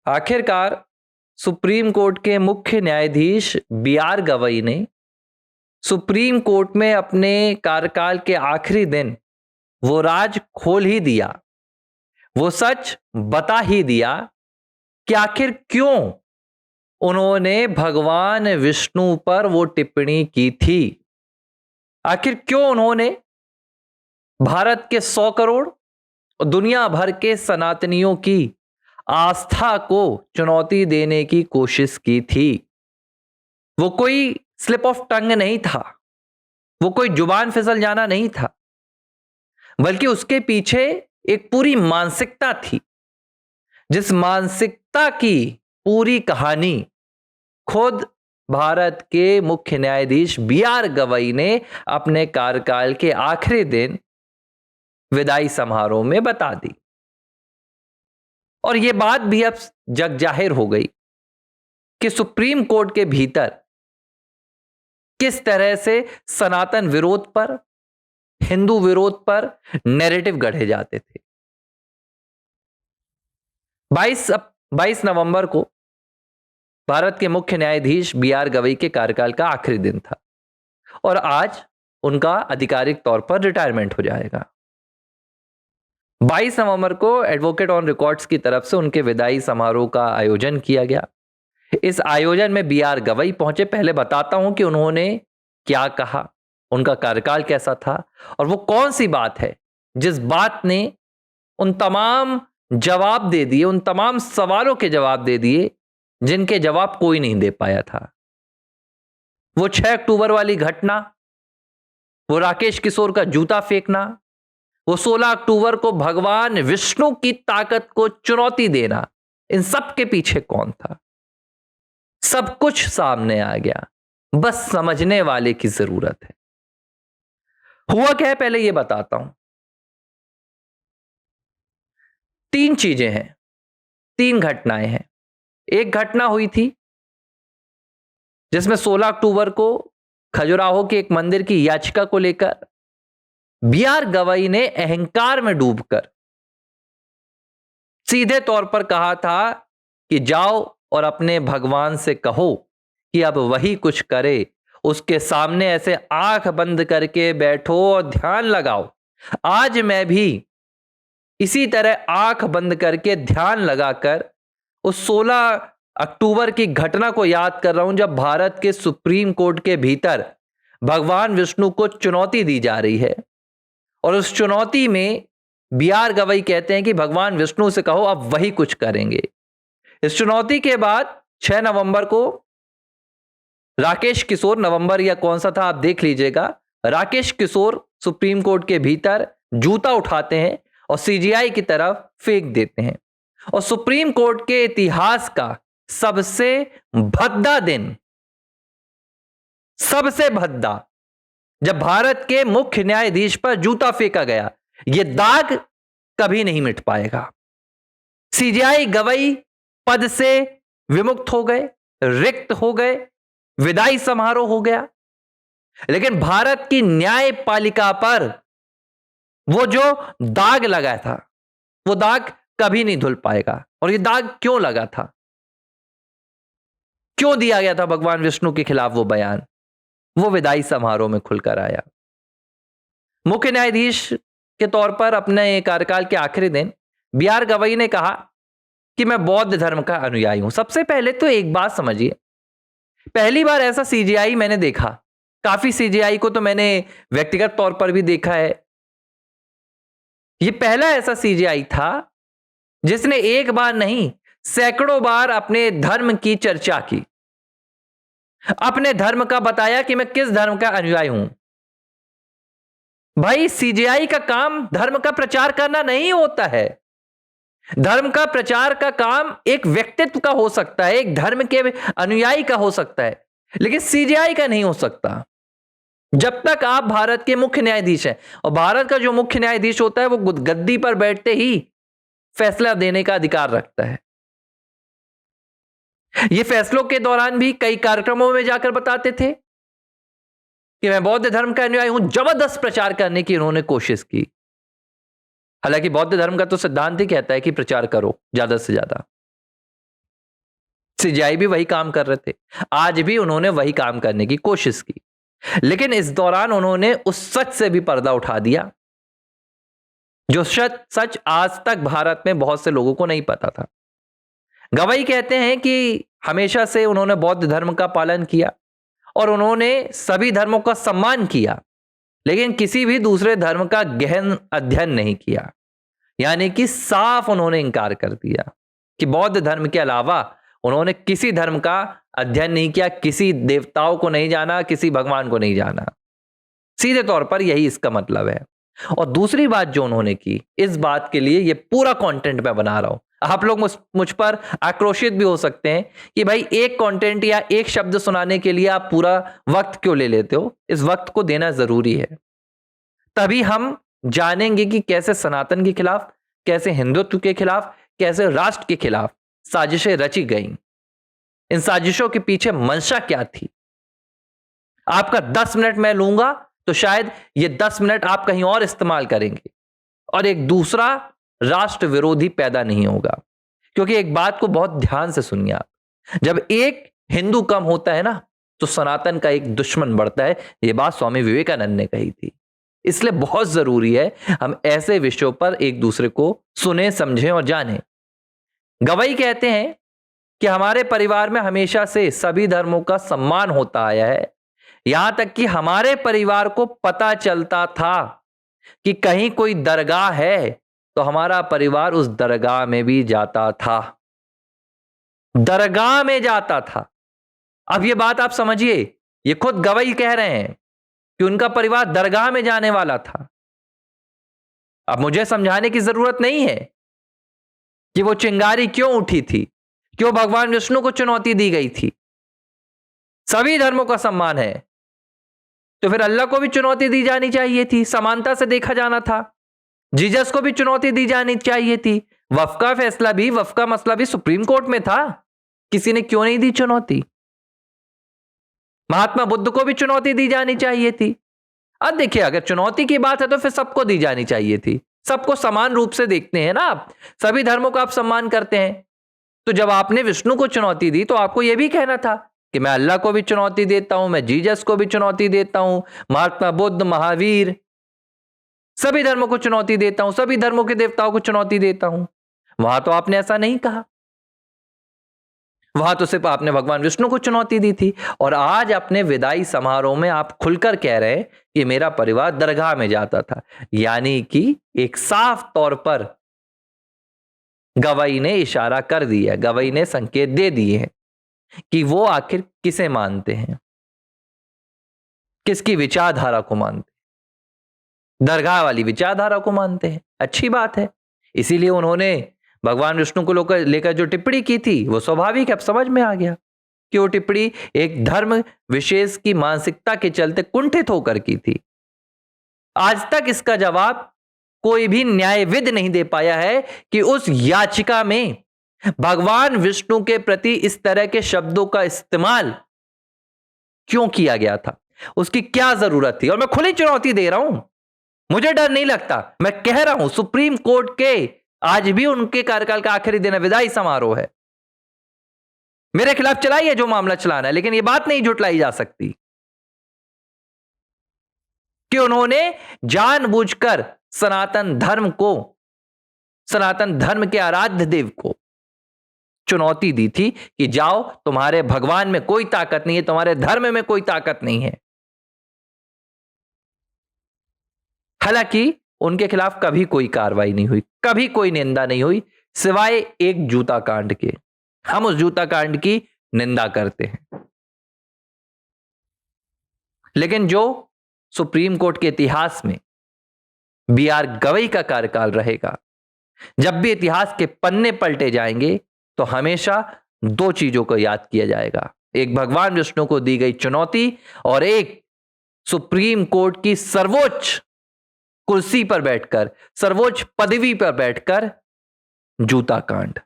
आखिरकार supreme court के मुख्य न्यायाधीश बी आर गवई ने सुप्रीम कोर्ट में अपने कार्यकाल के आखिरी दिन वो राज खोल ही दिया, वो सच बता ही दिया कि आखिर क्यों उन्होंने भगवान विष्णु पर वो टिप्पणी की थी। आखिर क्यों उन्होंने भारत के 100 करोड़ और दुनिया भर के सनातनियों की आस्था को चुनौती देने की कोशिश की थी। वो कोई स्लिप ऑफ टंग नहीं था, वो कोई जुबान फिसल जाना नहीं था, बल्कि उसके पीछे एक पूरी मानसिकता थी, जिस मानसिकता की पूरी कहानी खुद भारत के मुख्य न्यायाधीश बी आर गवई ने अपने कार्यकाल के आखिरी दिन विदाई समारोह में बता दी। और यह बात भी अब जग जाहिर हो गई कि सुप्रीम कोर्ट के भीतर किस तरह से सनातन विरोध पर, हिंदू विरोध पर नैरेटिव गढ़े जाते थे। 22 नवंबर को भारत के मुख्य न्यायाधीश बी आर गवई के कार्यकाल का आखिरी दिन था और आज उनका आधिकारिक तौर पर रिटायरमेंट हो जाएगा। 22 नवंबर को एडवोकेट ऑन रिकॉर्ड्स की तरफ से उनके विदाई समारोह का आयोजन किया गया। इस आयोजन में बी आर गवई पहुंचे। पहले बताता हूं कि उन्होंने क्या कहा, उनका कार्यकाल कैसा था और वो कौन सी बात है जिस बात ने उन तमाम जवाब दे दिए, उन तमाम सवालों के जवाब दे दिए जिनके जवाब कोई नहीं दे पाया था। वो 6 अक्टूबर वाली घटना, वो राकेश किशोर का जूता फेंकना, वो 16 अक्टूबर को भगवान विष्णु की ताकत को चुनौती देना, इन सब के पीछे कौन था? सब कुछ सामने आ गया, बस समझने वाले की जरूरत है। हुआ क्या है पहले यह बताता हूं। 3 चीजें हैं, 3 घटनाएं हैं। एक घटना हुई थी जिसमें 16 अक्टूबर को खजुराहो के एक मंदिर की याचिका को लेकर बी आर गवई ने अहंकार में डूबकर सीधे तौर पर कहा था कि जाओ और अपने भगवान से कहो कि अब वही कुछ करे, उसके सामने ऐसे आंख बंद करके बैठो और ध्यान लगाओ। आज मैं भी इसी तरह आंख बंद करके ध्यान लगाकर उस 16 अक्टूबर की घटना को याद कर रहा हूं जब भारत के सुप्रीम कोर्ट के भीतर भगवान विष्णु को चुनौती दी जा रही है और उस चुनौती में बी आर गवई कहते हैं कि भगवान विष्णु से कहो अब वही कुछ करेंगे। इस चुनौती के बाद 6 नवंबर को राकेश किशोर, नवंबर या कौन सा था आप देख लीजिएगा, राकेश किशोर सुप्रीम कोर्ट के भीतर जूता उठाते हैं और सीजीआई की तरफ फेंक देते हैं। और सुप्रीम कोर्ट के इतिहास का सबसे भद्दा दिन, सबसे भद्दा, जब भारत के मुख्य न्यायाधीश पर जूता फेंका गया, यह दाग कभी नहीं मिट पाएगा। सीजीआई गवई पद से विमुक्त हो गए, रिक्त हो गए, विदाई समारोह हो गया, लेकिन भारत की न्यायपालिका पर वो जो दाग लगा था, वो दाग कभी नहीं धुल पाएगा। और ये दाग क्यों लगा था, क्यों दिया गया था भगवान विष्णु के खिलाफ वो बयान, वो विदाई समारोह में खुलकर आया। मुख्य न्यायाधीश के तौर पर अपने कार्यकाल के आखिरी दिन बी आर गवई ने कहा कि मैं बौद्ध धर्म का अनुयायी हूं। सबसे पहले तो एक बात समझिए, पहली बार ऐसा सीजीआई मैंने देखा, काफी सीजीआई को तो मैंने व्यक्तिगत तौर पर भी देखा है, यह पहला ऐसा सीजीआई था जिसने एक बार नहीं सैकड़ों बार अपने धर्म की चर्चा की, अपने धर्म का बताया कि मैं किस धर्म का अनुयायी हूं। भाई, सीजीआई का काम धर्म का प्रचार करना नहीं होता है। धर्म का प्रचार का काम एक व्यक्तित्व का हो सकता है, एक धर्म के अनुयायी का हो सकता है, लेकिन सीजीआई का नहीं हो सकता। जब तक आप भारत के मुख्य न्यायाधीश हैं, और भारत का जो मुख्य न्यायाधीश होता है वो गद्दी पर बैठते ही फैसला देने का अधिकार रखता है। ये फैसलों के दौरान भी कई कार्यक्रमों में जाकर बताते थे कि मैं बौद्ध धर्म का अनुयायी हूं। जबरदस्त प्रचार करने की उन्होंने कोशिश की। हालांकि बौद्ध धर्म का तो सिद्धांत ही कहता है कि प्रचार करो ज्यादा से ज्यादा, सीजेआई भी वही काम कर रहे थे, आज भी उन्होंने वही काम करने की कोशिश की, लेकिन इस दौरान उन्होंने उस सच से भी पर्दा उठा दिया जो सच आज तक भारत में बहुत से लोगों को नहीं पता था। गवई कहते हैं कि हमेशा से उन्होंने बौद्ध धर्म का पालन किया और उन्होंने सभी धर्मों का सम्मान किया, लेकिन किसी भी दूसरे धर्म का गहन अध्ययन नहीं किया। यानी कि साफ उन्होंने इंकार कर दिया कि बौद्ध धर्म के अलावा उन्होंने किसी धर्म का अध्ययन नहीं किया, किसी देवताओं को नहीं जाना, किसी भगवान को नहीं जाना। सीधे तौर पर यही इसका मतलब है। और दूसरी बात जो उन्होंने की, इस बात के लिए ये पूरा कंटेंट मैं बना रहा हूं। आप लोग मुझ पर आक्रोशित भी हो सकते हैं कि भाई एक कंटेंट या एक शब्द सुनाने के लिए आप पूरा वक्त क्यों ले लेते हो। इस वक्त को देना जरूरी है, तभी हम जानेंगे कि कैसे सनातन के खिलाफ, कैसे हिंदुत्व के खिलाफ, कैसे राष्ट्र के खिलाफ साजिशें रची गईं। इन साजिशों के पीछे मंशा क्या थी। आपका 10 मिनट मैं लूंगा तो शायद ये 10 मिनट आप कहीं और इस्तेमाल करेंगे और एक दूसरा राष्ट्र विरोधी पैदा नहीं होगा। क्योंकि एक बात को बहुत ध्यान से सुनिए आप, जब एक हिंदू कम होता है ना तो सनातन का एक दुश्मन बढ़ता है। यह बात स्वामी विवेकानंद ने कही थी। इसलिए बहुत जरूरी है हम ऐसे विषयों पर एक दूसरे को सुने, समझें और जानें। गवई कहते हैं कि हमारे परिवार में हमेशा से सभी धर्मों का सम्मान होता आया है, यहां तक कि हमारे परिवार को पता चलता था कि कहीं कोई दरगाह है तो हमारा परिवार उस दरगाह में भी जाता था, दरगाह में जाता था। अब यह बात आप समझिए, ये खुद गवई कह रहे हैं कि उनका परिवार दरगाह में जाने वाला था। अब मुझे समझाने की जरूरत नहीं है कि वो चिंगारी क्यों उठी थी, क्यों भगवान विष्णु को चुनौती दी गई थी। सभी धर्मों का सम्मान है तो फिर अल्लाह को भी चुनौती दी जानी चाहिए थी, समानता से देखा जाना था। जीसस को भी चुनौती दी जानी चाहिए थी। वक्फ का फैसला भी, वक्फ का मसला भी सुप्रीम कोर्ट में था, किसी ने क्यों नहीं दी चुनौती। महात्मा बुद्ध को भी चुनौती दी जानी चाहिए थी। अब देखिए, अगर चुनौती की बात है तो फिर सबको दी जानी चाहिए थी। सबको समान रूप से देखते हैं ना आप, सभी धर्मों का आप सम्मान करते हैं। तो जब आपने विष्णु को चुनौती दी तो आपको यह भी कहना था कि मैं अल्लाह को भी चुनौती देता हूं, मैं जीसस को भी चुनौती देता हूं, महात्मा बुद्ध, महावीर, सभी धर्मों को चुनौती देता हूं, सभी धर्मों के देवताओं को चुनौती देता हूं। वहां तो आपने ऐसा नहीं कहा, वहां तो सिर्फ आपने भगवान विष्णु को चुनौती दी थी। और आज अपने विदाई समारोह में आप खुलकर कह रहे हैं कि मेरा परिवार दरगाह में जाता था। यानी कि एक साफ तौर पर गवई ने इशारा कर दिया, गवई ने संकेत दे दिए हैं कि वो आखिर किसे मानते हैं, किसकी विचारधारा को मानते हैं। दरगाह वाली विचारधारा को मानते हैं, अच्छी बात है। इसीलिए उन्होंने भगवान विष्णु को लेकर जो टिप्पणी की थी वो स्वाभाविक है, अब समझ में आ गया कि वो टिप्पणी एक धर्म विशेष की मानसिकता के चलते कुंठित होकर की थी। आज तक इसका जवाब कोई भी न्यायविद नहीं दे पाया है कि उस याचिका में भगवान विष्णु के प्रति इस तरह के शब्दों का इस्तेमाल क्यों किया गया था, उसकी क्या जरूरत थी। और मैं खुली चुनौती दे रहा हूं, मुझे डर नहीं लगता, मैं कह रहा हूं सुप्रीम कोर्ट के आज भी उनके कार्यकाल का आखिरी दिन विदाई समारोह है, मेरे खिलाफ चलाइए जो मामला चलाना है, लेकिन यह बात नहीं झुटलाई जा सकती कि उन्होंने जानबूझकर सनातन धर्म को, सनातन धर्म के आराध्य देव को चुनौती दी थी कि जाओ, तुम्हारे भगवान में कोई ताकत नहीं है, तुम्हारे धर्म में कोई ताकत नहीं है। हालांकि उनके खिलाफ कभी कोई कार्रवाई नहीं हुई, कभी कोई निंदा नहीं हुई, सिवाय एक जूता कांड के। हम उस जूता कांड की निंदा करते हैं, लेकिन जो सुप्रीम कोर्ट के इतिहास में बीआर गवई का कार्यकाल रहेगा, जब भी इतिहास के पन्ने पलटे जाएंगे तो हमेशा दो चीजों को याद किया जाएगा, एक भगवान विष्णु को दी गई चुनौती और एक सुप्रीम कोर्ट की सर्वोच्च कुर्सी पर बैठकर, सर्वोच्च पदवी पर बैठकर जूता कांड।